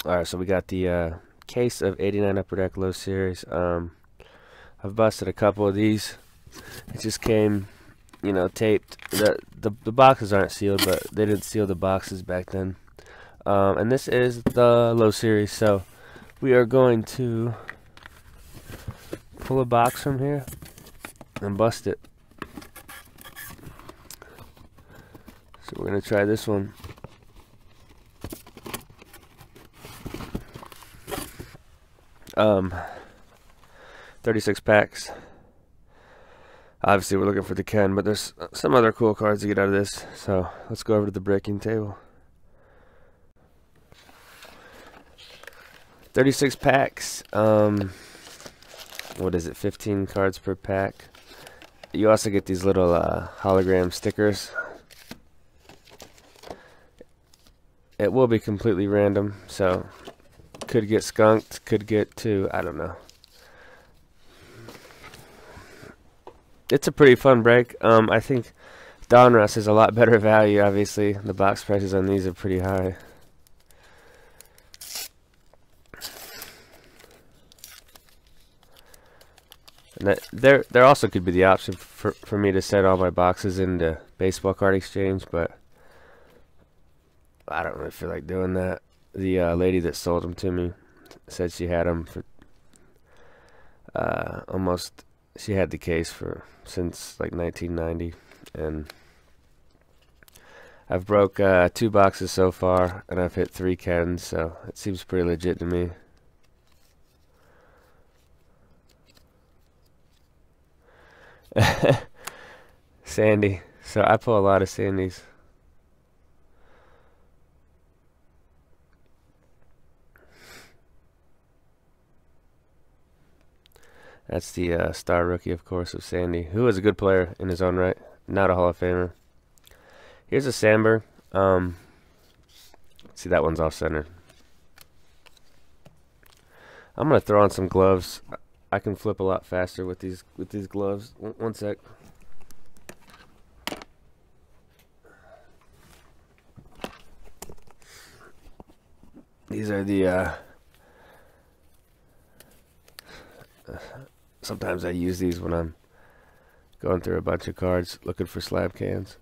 Alright, so we got the case of 89 Upper Deck Low Series. I've busted a couple of these. It just came, taped. The boxes aren't sealed, but they didn't seal the boxes back then. And this is the Low Series, so we are going to pull a box from here and bust it. So we're going to try this one. Um, 36 packs. Obviously we're looking for the Ken, but there's some other cool cards to get out of this. So let's go over to the breaking table. 36 packs. What is it? 15 cards per pack. You also get these little hologram stickers. It will be completely random, so could get skunked, could get two, I don't know. It's a pretty fun break. I think Donruss is a lot better value. Obviously, the box prices on these are pretty high. And there also could be the option for me to set all my boxes into baseball card exchange, but I don't really feel like doing that. The lady that sold them to me said she had them for almost. She had the case since like 1990, and I've broke 2 boxes so far, and I've hit 3 Kens, so it seems pretty legit to me. Sandy. So I pull a lot of Sandys. That's the star rookie, of course, of Sandy, who is a good player in his own right. Not a Hall of Famer. Here's a Sandberg. See, that one's off center. I'm gonna throw on some gloves. I can flip a lot faster with these gloves. One sec. These are the sometimes I use these when I'm going through a bunch of cards looking for slab cans.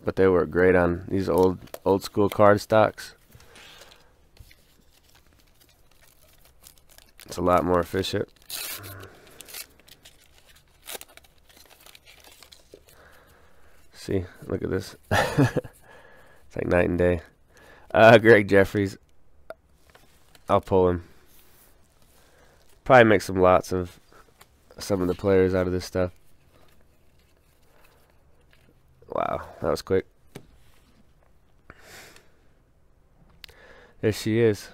But they work great on these old school card stocks. It's a lot more efficient. See, look at this. It's like night and day. Greg Jeffries. I'll pull him. Probably make some lots of some of the players out of this stuff. Wow, that was quick. There she is.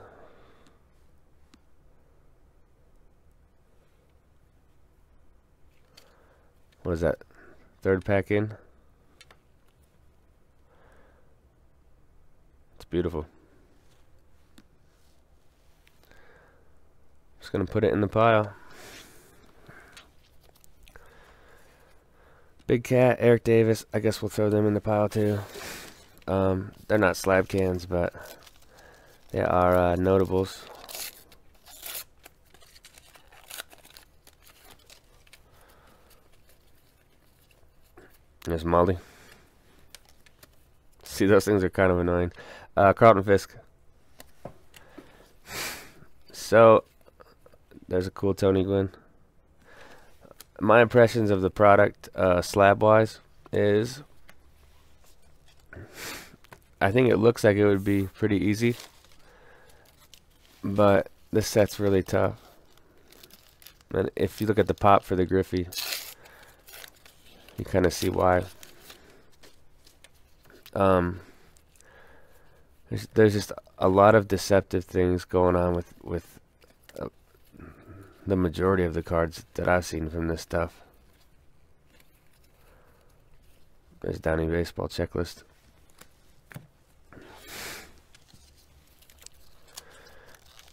What is that? 3rd pack in? It's beautiful. Just gonna put it in the pile. Big Cat, Eric Davis. I guess we'll throw them in the pile too. They're not slab cans, but they are notables. There's Molly. See, those things are kind of annoying. Carlton Fisk. So, there's a cool Tony Gwynn. My impressions of the product, slab-wise, is I think it looks like it would be pretty easy, but this set's really tough. And if you look at the pop for the Griffey, you kind of see why. There's just a lot of deceptive things going on with the majority of the cards that I've seen from this stuff. There's Downey Baseball checklist.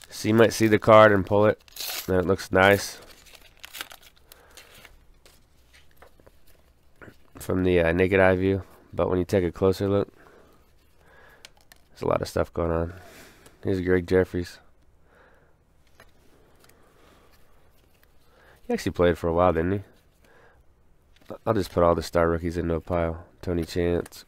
So you might see the card and pull it, and it looks nice from the naked eye view, but when you take a closer look, There's a lot of stuff going on. Here's Greg Jeffries. He actually played for a while, didn't he? I'll just put all the star rookies into a pile. Tony Chance.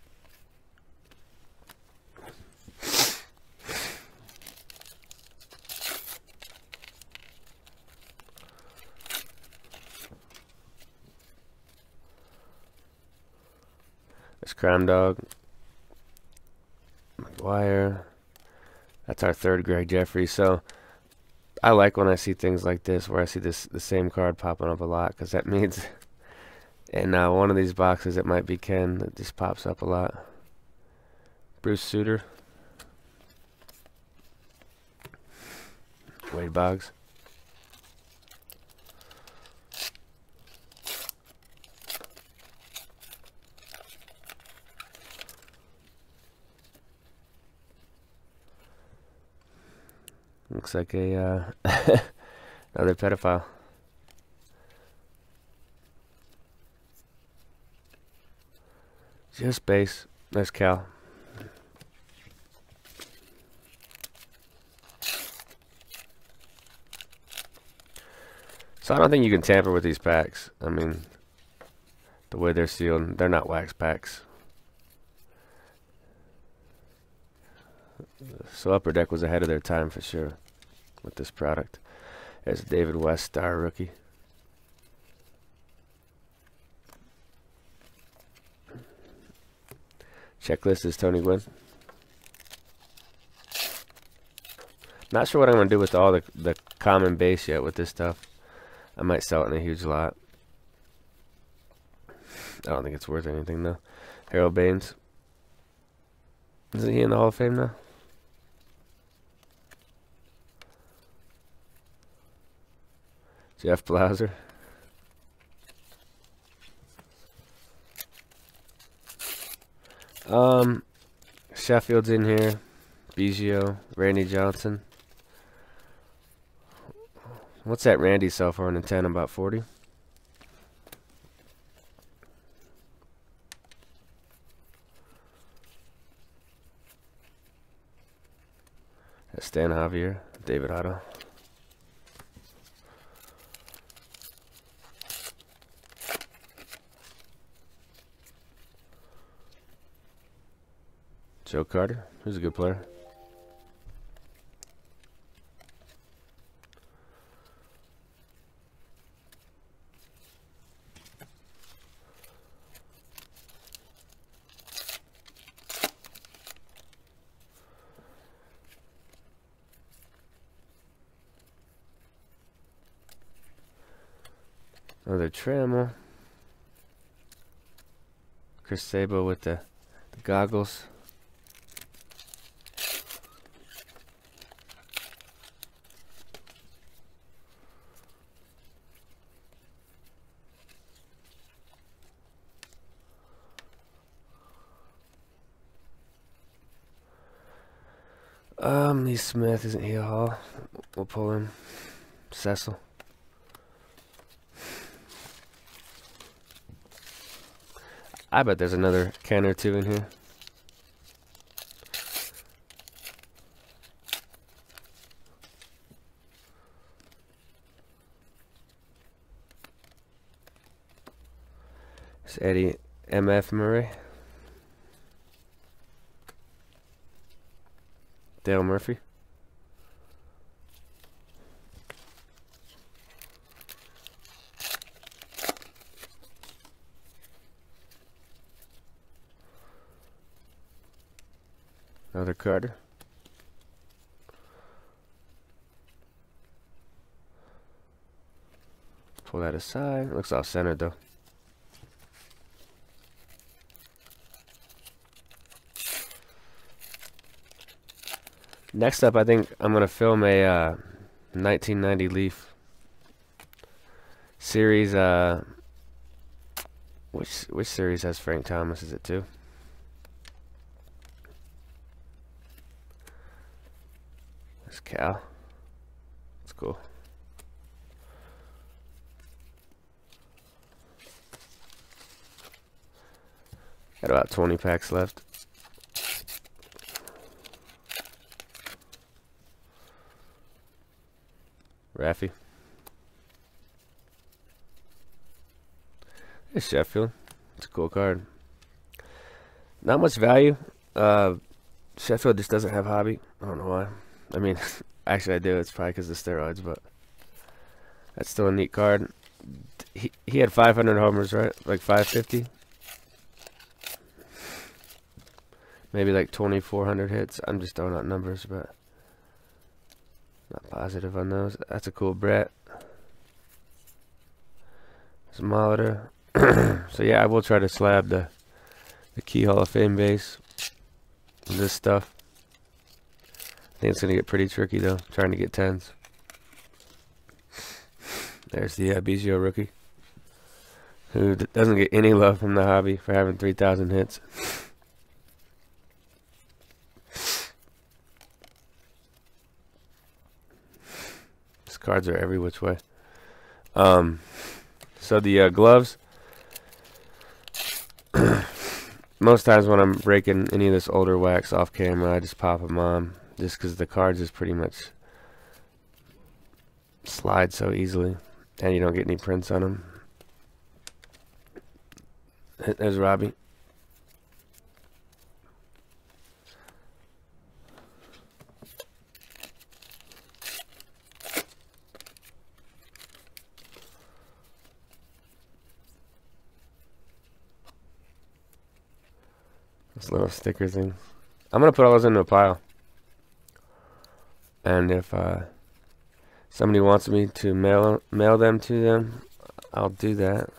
There's Crime Dog. McGuire. That's our third Greg Jeffries. So I like when I see things like this, where I see the same card popping up a lot, because that means in one of these boxes it might be Ken that just pops up a lot. Bruce Sutter. Wade Boggs. Looks like a another pedophile. Just base. Nice Cal. So I don't think you can tamper with these packs. I mean, the way they're sealed, they're not wax packs. So Upper Deck was ahead of their time for sure with this product. There's David West, star rookie. Checklist is Tony Gwynn. Not sure what I'm going to do with all the common base yet with this stuff. I might sell it in a huge lot. I don't think it's worth anything though. Harold Baines. Isn't he in the Hall of Fame now? Jeff Blauser. Sheffield's in here. Biggio, Randy Johnson. What's that Randy sell for in 10? About 40? That's Stan Javier, David Otto. Joe Carter, who's a good player. Another Trammell. Chris Sabo with the goggles. Lee Smith, isn't he a Hall? We'll pull him. Cecil. I bet there's another can or two in here. It's Eddie M.F. Murray. Dale Murphy. Another Carter. Pull that aside. Looks off centered though. Next up, I think I'm going to film a 1990 Leaf series. Which series has Frank Thomas? Is it 2? There's Cal. That's cool. Got about 20 packs left. Raffy. It's Sheffield. It's a cool card. Not much value. Sheffield just doesn't have hobby. I don't know why. I mean, actually I do. It's probably because of steroids, but that's still a neat card. He had 500 homers, right? Like 550? Maybe like 2,400 hits. I'm just throwing out numbers, but not positive on those. That's a cool Brett. It's a Molitor. So yeah, I will try to slab the Key Hall of Fame base with this stuff. I think it's going to get pretty tricky though, trying to get 10s. There's the Bizio rookie, who doesn't get any love from the hobby for having 3,000 hits. These cards are every which way. So the gloves, most times when I'm breaking any of this older wax off camera, I just pop them on, just because the cards just pretty much slide so easily, and you don't get any prints on them. There's Robbie. This little sticker thing. I'm gonna put all those into a pile, and if somebody wants me to mail them to them, I'll do that.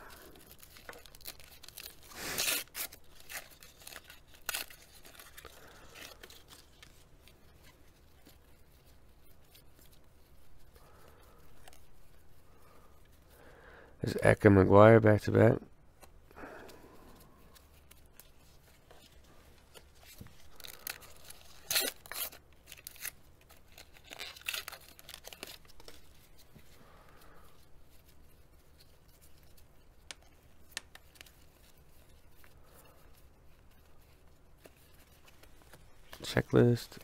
There's Eka McGuire back to back. Checklist.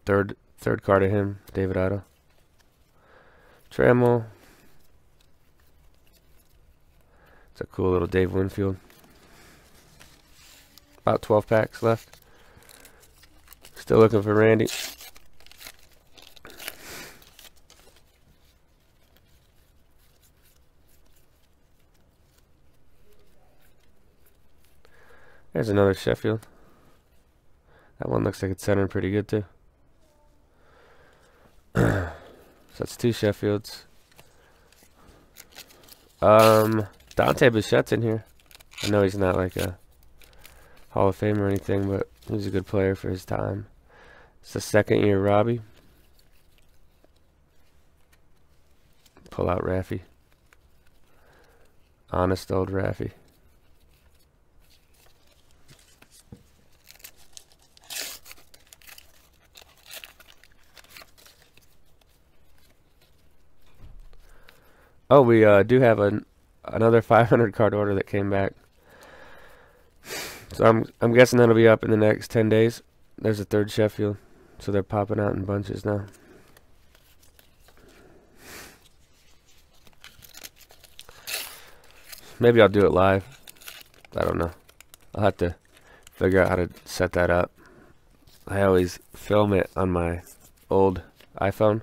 Third card of him, David Otto. Trammell. It's a cool little Dave Winfield. About 12 packs left. Still looking for Randy. There's another Sheffield. That one looks like it's centering pretty good too. So that's 2 Sheffields. Dante Bichette's in here. I know he's not like a Hall of Fame or anything, but he's a good player for his time. It's the 2nd year Robbie. Pull out Raffy. Honest old Raffy. Oh, we do have another 500 card order that came back. So I'm guessing that'll be up in the next 10 days. There's a 3rd Sheffield, so they're popping out in bunches now. Maybe I'll do it live. I don't know. I'll have to figure out how to set that up. I always film it on my old iPhone,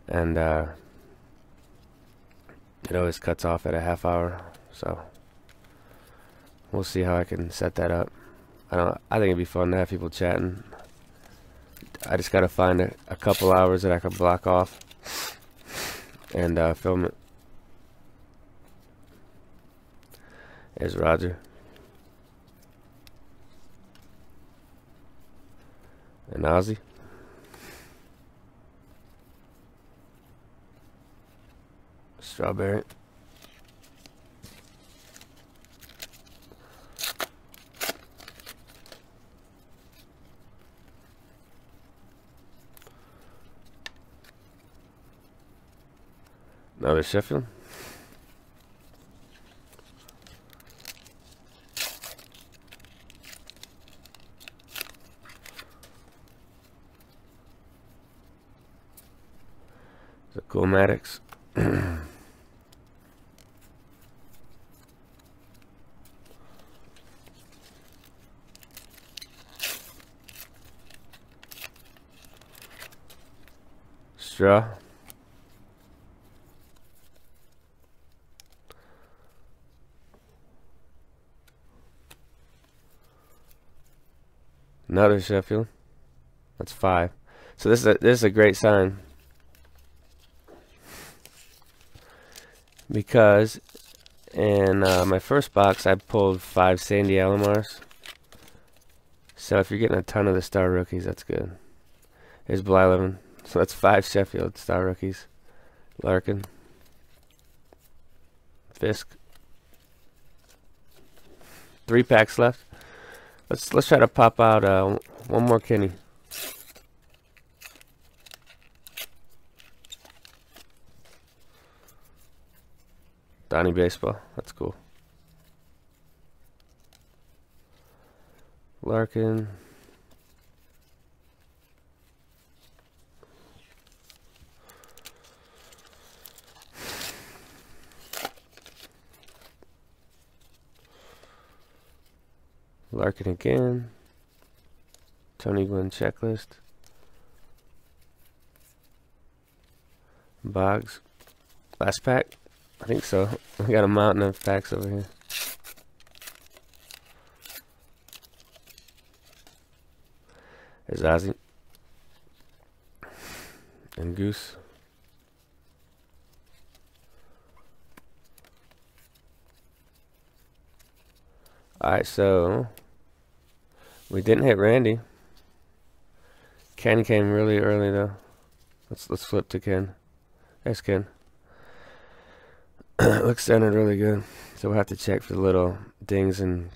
and it always cuts off at a half hour, so we'll see how I can set that up. I think it'd be fun to have people chatting. I just gotta find a couple hours that I can block off and film it. There's Roger. And Ozzy. Strawberry. Another Sheffield. The cool Maddox. Straw. Another Sheffield. That's 5. So this is a great sign, because in my first box I pulled 5 Sandy Alomars. So if you're getting a ton of the star rookies, that's good. Here's Blyleven. So that's 5 Sheffield star rookies. Larkin. Fisk. 3 packs left. Let's try to pop out one more Kenny. Donnie Baseball. That's cool. Larkin. Larkin again. Tony Gwynn checklist. Boggs. Last pack? I think so. We got a mountain of packs over here. There's Ozzy. And Goose. Alright, so we didn't hit Randy. Ken came really early though. Let's flip to Ken. There's Ken. Looks centered really good. So we'll have to check for the little dings and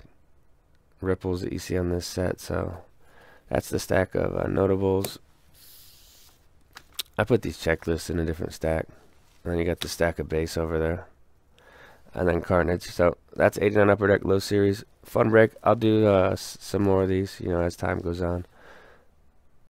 ripples that you see on this set. So that's the stack of notables. I put these checklists in a different stack. And then you got the stack of base over there. And then Carnage. So that's 89 Upper Deck Low Series. Fun break. I'll do some more of these, you know, as time goes on.